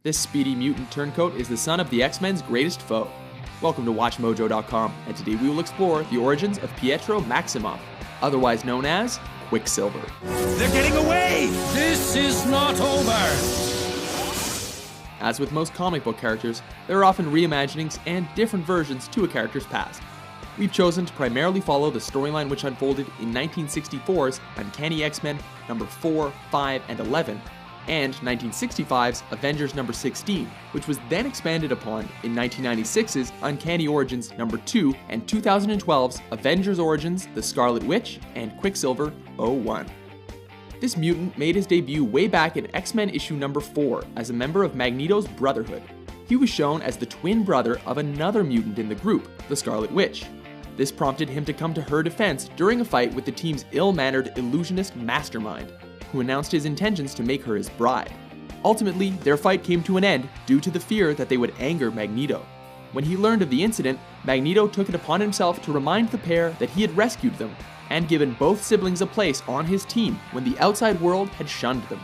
This speedy mutant turncoat is the son of the X-Men's greatest foe. Welcome to WatchMojo.com, and today we will explore the origins of Pietro Maximoff, otherwise known as Quicksilver. They're getting away! This is not over! As with most comic book characters, there are often reimaginings and different versions to a character's past. We've chosen to primarily follow the storyline which unfolded in 1964's Uncanny X-Men number 4, 5, and 11, and 1965's Avengers number 16, which was then expanded upon in 1996's Uncanny Origins number 2 and 2012's Avengers Origins The Scarlet Witch and Quicksilver 01. This mutant made his debut way back in X-Men issue number 4 as a member of Magneto's Brotherhood. He was shown as the twin brother of another mutant in the group, the Scarlet Witch. This prompted him to come to her defense during a fight with the team's ill-mannered illusionist Mastermind, who announced his intentions to make her his bride. Ultimately, their fight came to an end due to the fear that they would anger Magneto. When he learned of the incident, Magneto took it upon himself to remind the pair that he had rescued them and given both siblings a place on his team when the outside world had shunned them.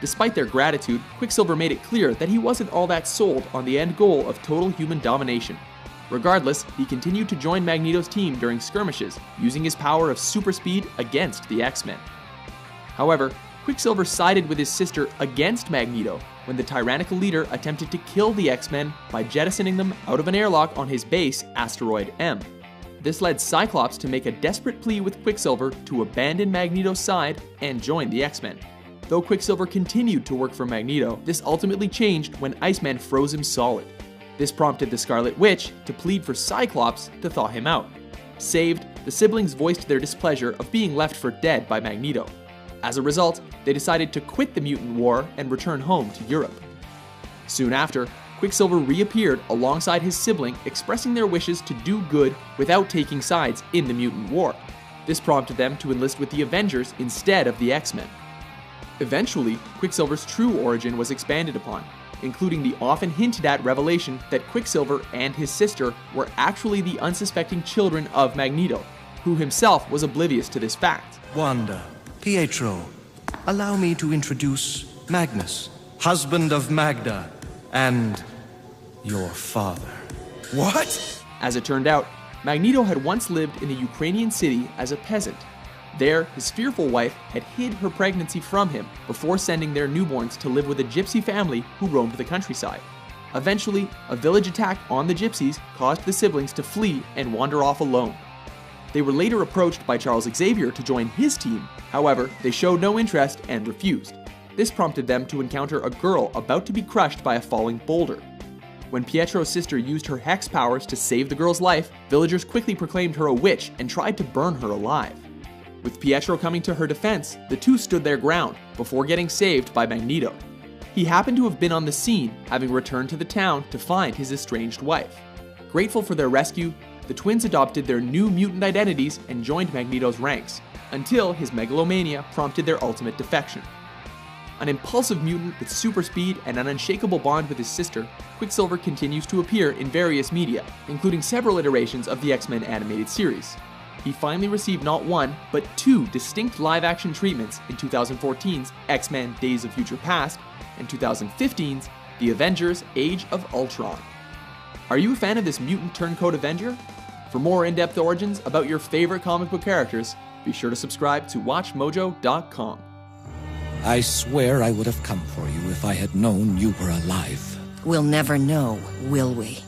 Despite their gratitude, Quicksilver made it clear that he wasn't all that sold on the end goal of total human domination. Regardless, he continued to join Magneto's team during skirmishes, using his power of super speed against the X-Men. However, Quicksilver sided with his sister against Magneto when the tyrannical leader attempted to kill the X-Men by jettisoning them out of an airlock on his base, Asteroid M. This led Cyclops to make a desperate plea with Quicksilver to abandon Magneto's side and join the X-Men. Though Quicksilver continued to work for Magneto, this ultimately changed when Iceman froze him solid. This prompted the Scarlet Witch to plead for Cyclops to thaw him out. Saved, the siblings voiced their displeasure of being left for dead by Magneto. As a result, they decided to quit the mutant war and return home to Europe. Soon after, Quicksilver reappeared alongside his sibling, expressing their wishes to do good without taking sides in the mutant war. This prompted them to enlist with the Avengers instead of the X-Men. Eventually, Quicksilver's true origin was expanded upon, including the often hinted at revelation that Quicksilver and his sister were actually the unsuspecting children of Magneto, who himself was oblivious to this fact. Wanda, Pietro, allow me to introduce Magnus, husband of Magda, and your father. What? As it turned out, Magneto had once lived in a Ukrainian city as a peasant. There, his fearful wife had hid her pregnancy from him before sending their newborns to live with a gypsy family who roamed the countryside. Eventually, a village attack on the gypsies caused the siblings to flee and wander off alone. They were later approached by Charles Xavier to join his team. However, they showed no interest and refused. This prompted them to encounter a girl about to be crushed by a falling boulder. When Pietro's sister used her hex powers to save the girl's life, villagers quickly proclaimed her a witch and tried to burn her alive. With Pietro coming to her defense, the two stood their ground before getting saved by Magneto. He happened to have been on the scene, having returned to the town to find his estranged wife. Grateful for their rescue, the twins adopted their new mutant identities and joined Magneto's ranks, until his megalomania prompted their ultimate defection. An impulsive mutant with super speed and an unshakable bond with his sister, Quicksilver continues to appear in various media, including several iterations of the X-Men animated series. He finally received not one, but two distinct live-action treatments in 2014's X-Men Days of Future Past and 2015's The Avengers Age of Ultron. Are you a fan of this mutant turncoat Avenger? For more in-depth origins about your favorite comic book characters, be sure to subscribe to WatchMojo.com. I swear I would have come for you if I had known you were alive. We'll never know, will we?